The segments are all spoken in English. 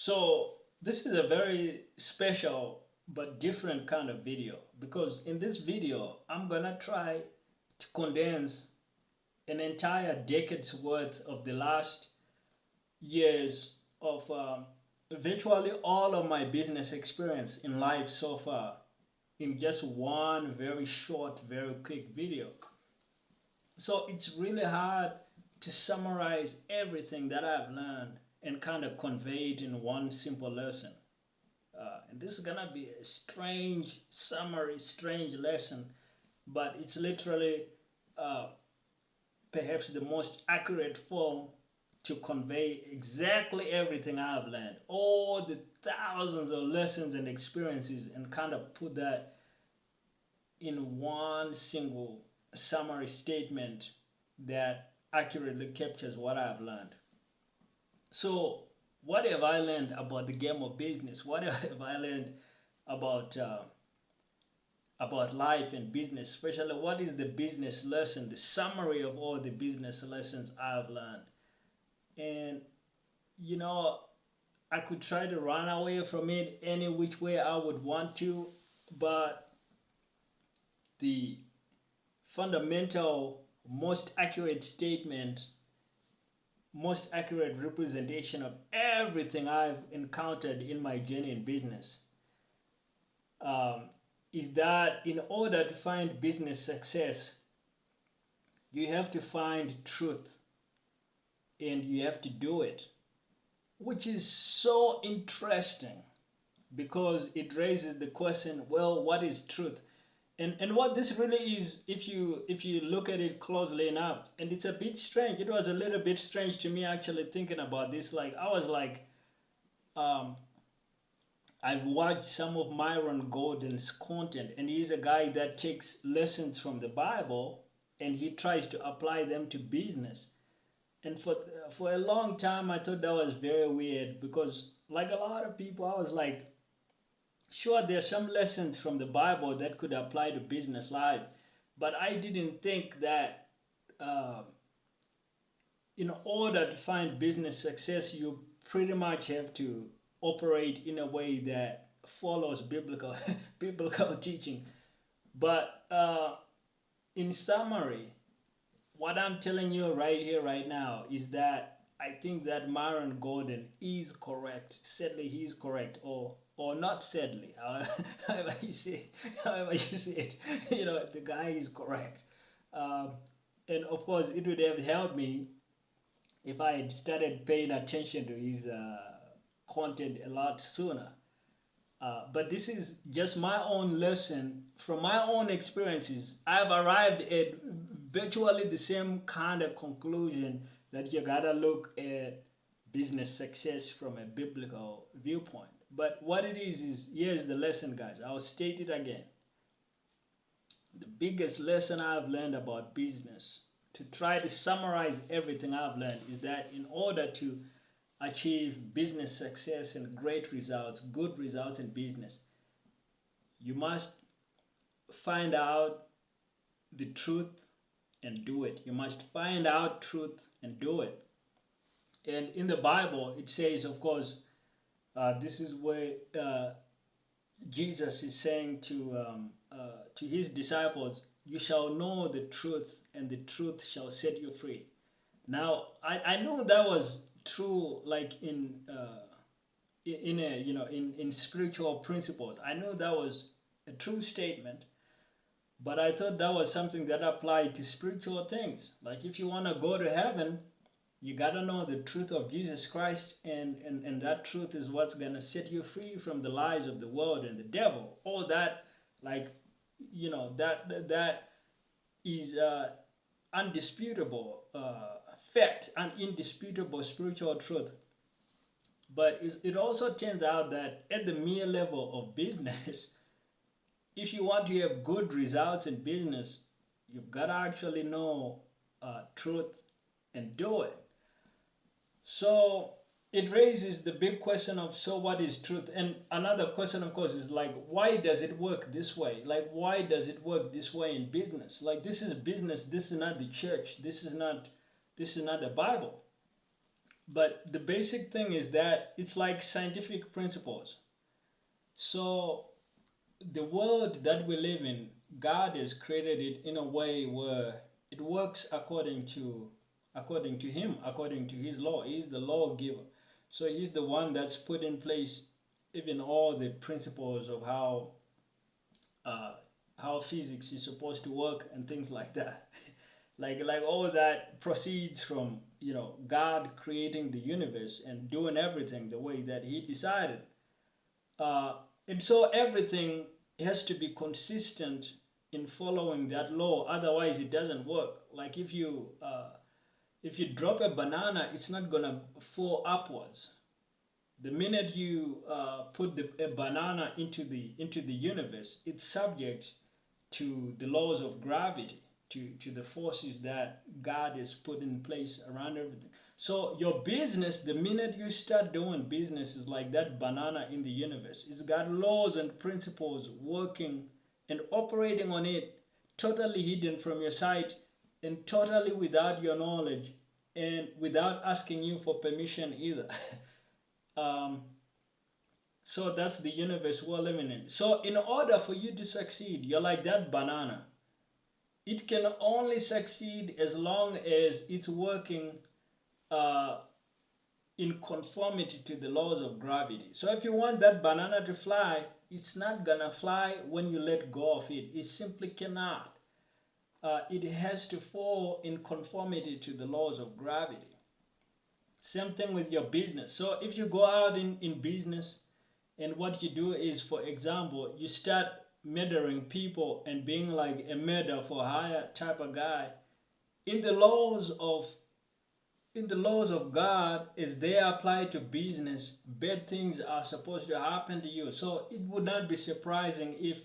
So this is a very special but different kind of video, because in this video I'm gonna try to condense an entire decade's worth of the last years of virtually all of my business experience in life so far in just one very short, very quick video. So it's really hard to summarize everything that I've learned and kind of convey it in one simple lesson. And this is gonna be a strange summary, strange lesson, but it's literally uh, perhaps the most accurate form to convey exactly everything I've learned, all the thousands of lessons and experiences, and kind of put that in one single summary statement that accurately captures what I've learned. So, what have I learned about the game of business? What have I learned about life and business? Especially, what is the business lesson? The summary of all the business lessons I've learned. And you know, I could try to run away from it any which way I would want to, but the fundamental, most accurate statement, most accurate representation of everything I've encountered in my journey in business um, is that in order to find business success, you have to find truth and you have to do it, which is so interesting because it raises the question, well, what is truth? And what this really is, if you look at it closely enough, and it's a bit strange. It was a little bit strange to me actually thinking about this. Like I was like, um, I've watched some of Myron Golden's content, and he's a guy that takes lessons from the Bible and he tries to apply them to business. And for a long time, I thought that was very weird because, like a lot of people, I was like, sure, there's some lessons from the Bible that could apply to business life, but I didn't think that uh, in order to find business success, you pretty much have to operate in a way that follows biblical biblical teaching. But in summary, what I'm telling you right here, right now, is that I think that Myron Golden is correct. Sadly, he's correct, or not sadly, however you say, however you say it. You know, the guy is correct. Um, and of course, it would have helped me if I had started paying attention to his content a lot sooner. But this is just my own lesson from my own experiences. I've arrived at virtually the same kind of conclusion that you gotta look at business success from a biblical viewpoint. But what it is here's the lesson, guys. I'll state it again. The biggest lesson I've learned about business, to try to summarize everything I've learned, is that in order to achieve business success and great results, good results in business, you must find out the truth and do it. You must find out truth and do it. And in the Bible, it says, of course, this is where Jesus is saying to his disciples, "You shall know the truth, and the truth shall set you free." Now, I know that was true, like in a in spiritual principles. I know that was a true statement, but I thought that was something that applied to spiritual things. Like if you want to go to heaven, you gotta know the truth of Jesus Christ, and that truth is what's gonna set you free from the lies of the world and the devil. All that, like, that is undisputable fact and indisputable spiritual truth. But it also turns out that at the mere level of business, if you want to have good results in business, you've got to actually know truth and do it. So it raises the big question of, so what is truth? And another question, of course, is like, why does it work this way? Like, why does it work this way in business? Like, this is business. This is not the church. This is not the Bible. But the basic thing is that it's like scientific principles. So the world that we live in, God has created it in a way where it works according to Him, according to His law. He's the lawgiver. So He's the one that's put in place even all the principles of uh, how physics is supposed to work and things like that. Like all that proceeds from God creating the universe and doing everything the way that He decided. Uh, and so everything has to be consistent in following that law. Otherwise, it doesn't work. Like if you drop a banana, it's not gonna fall upwards. The minute you put a banana into the universe, it's subject to the laws of gravity, to the forces that God has put in place around everything. So your business, the minute you start doing business, is like that banana in the universe. It's got laws and principles working and operating on it, totally hidden from your sight and totally without your knowledge and without asking you for permission either. um, so that's the universe we're living in. So in order for you to succeed, you're like that banana. It can only succeed as long as it's working uh, in conformity to the laws of gravity. So if you want that banana to fly, it's not gonna fly when you let go of it. It simply cannot. It has to fall in conformity to the laws of gravity. Same thing with your business. So if you go out in business and what you do is, for example, you start murdering people and being like a murder for hire type of guy, in the laws of God, as they apply to business, bad things are supposed to happen to you. So it would not be surprising if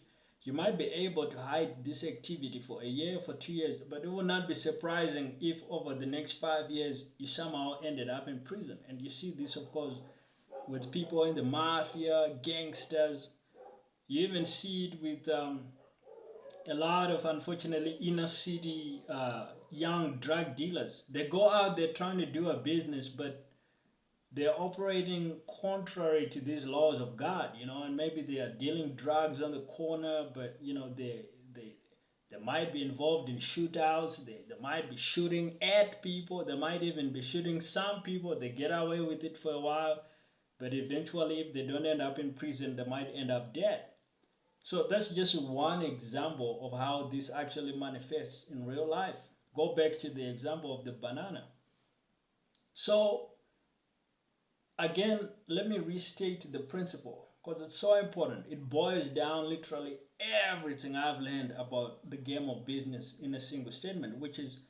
you might be able to hide this activity for a year, for 2 years, but it would not be surprising if over the next 5 years you somehow ended up in prison. And you see this, of course, with people in the mafia, gangsters. You even see it with a lot of, unfortunately, inner city young drug dealers. They go out there trying to do a business, but they're operating contrary to these laws of God, and maybe they are dealing drugs on the corner, but they might be involved in shootouts. They might be shooting at people. They might even be shooting some people. They get away with it for a while, but eventually, if they don't end up in prison, they might end up dead. So that's just one example of how this actually manifests in real life. Go back to the example of the banana. So again, let me restate the principle because it's so important. It boils down literally everything I've learned about the game of business in a single statement, which is,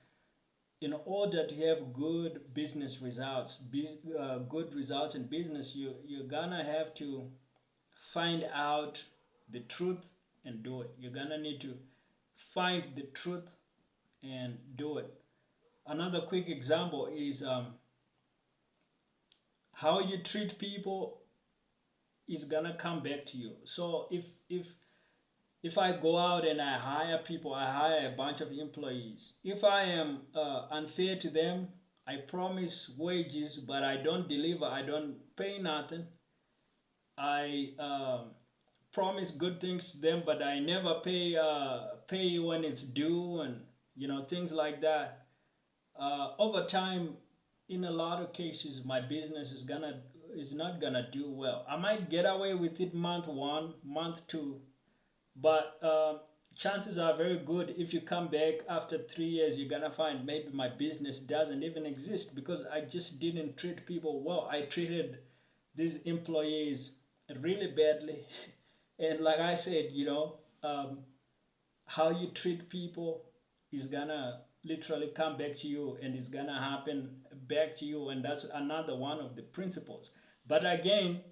in order to have good business results, good results in business, you're gonna have to find out the truth and do it. You're gonna need to find the truth and do it. Another quick example is how you treat people is gonna come back to you. So if I go out and I hire people, I hire a bunch of employees. If I am unfair to them, I promise wages, but I don't deliver. I don't pay nothing. I promise good things to them, but I never pay when it's due, and things like that. Over time, in a lot of cases, my business is not gonna do well. I might get away with it month one, month two, but chances are very good if you come back after 3 years, you're gonna find maybe my business doesn't even exist because I just didn't treat people well. I treated these employees really badly. And like I said, how you treat people is gonna literally come back to you and it's gonna happen back to you. And that's another one of the principles. But again,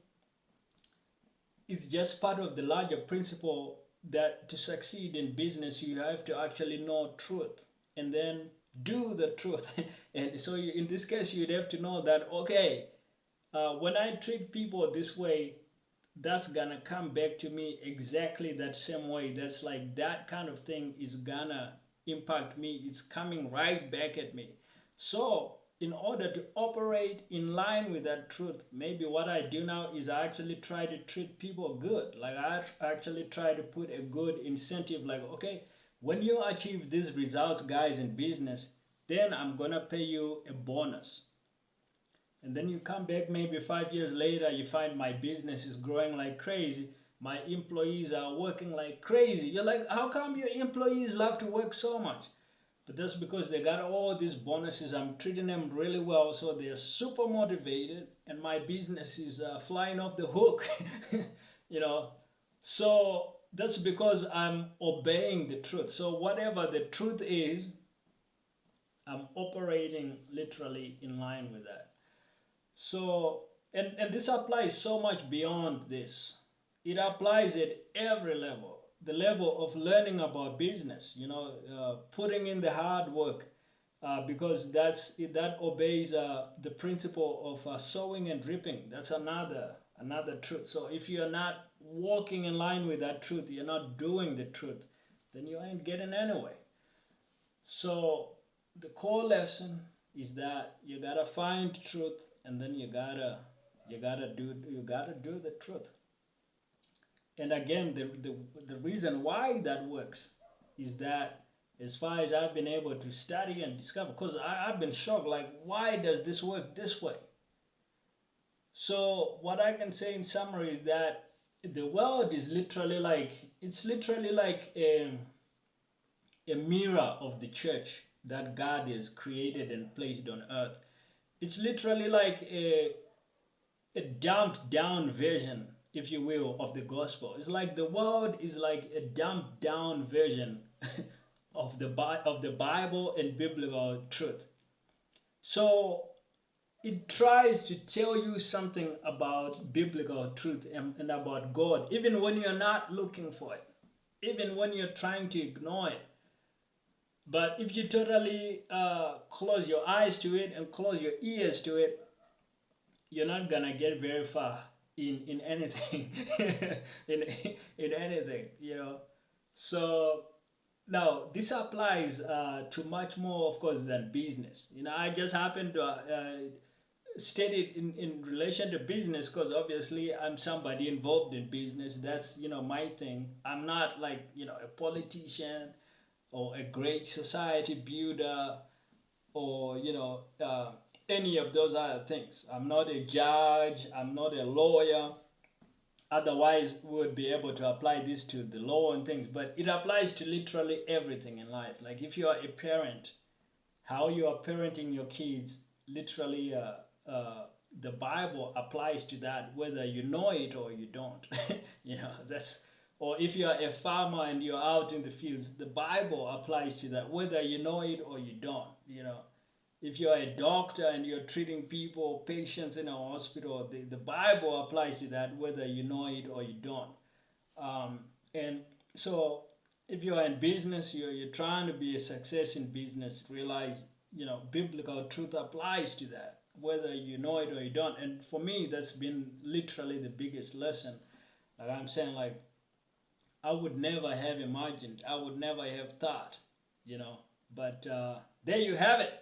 it's just part of the larger principle that to succeed in business, you have to actually know truth and then do the truth. And so in this case, you'd have to know that, okay, when I treat people this way, that's gonna come back to me exactly that same way. That's like that kind of thing is gonna impact me. It's coming right back at me. So in order to operate in line with that truth, maybe what I do now is I actually try to treat people good. Like I actually try to put a good incentive, like, okay, when you achieve these results, guys, in business, then I'm gonna pay you a bonus. And then you come back maybe 5 years later, you find my business is growing like crazy. My employees are working like crazy. You're like, how come your employees love to work so much? But that's because they got all these bonuses. I'm treating them really well, so they're super motivated, and my business is flying off the hook. you know, so that's because I'm obeying the truth. So whatever the truth is, I'm operating literally in line with that. So, and this applies so much beyond this. It applies at every level. The level of learning about business, putting in the hard work, because that obeys the principle of sowing and reaping. That's another truth. So if you're not walking in line with that truth, you're not doing the truth, then you ain't getting anywhere. So the core lesson is that you gotta find truth, and then you gotta do the truth. And again, the reason why that works is that, as far as I've been able to study and discover, because I've been shocked, like, why does this work this way? So what I can say in summary is that the world is literally like, it's literally like a mirror of the church that God has created and placed on earth. It's literally like a dumbed down version, if you will, of the gospel. It's like the world is like a dumbed down version of the Bible and biblical truth. So it tries to tell you something about biblical truth and about God, even when you're not looking for it, even when you're trying to ignore it. But if you totally close your eyes to it and close your ears to it, you're not gonna get very far in anything, in anything, So now this applies to much more, of course, than business. I just happen to state it in relation to business because obviously I'm somebody involved in business. That's my thing. I'm not like a politician or a great society builder or any of those other things. I'm not a judge, I'm not a lawyer. Otherwise we would be able to apply this to the law and things, but it applies to literally everything in life. Like if you are a parent, how you are parenting your kids, literally the Bible applies to that, whether you know it or you don't. That's, or if you are a farmer and you're out in the fields, the Bible applies to that, whether you know it or you don't. If you're a doctor and you're treating people, patients in a hospital, the Bible applies to that, whether you know it or you don't. And so if you're in business, you're trying to be a success in business, realize, biblical truth applies to that, whether you know it or you don't. And for me, that's been literally the biggest lesson. Like I'm saying, like, I would never have imagined, I would never have thought, but there you have it.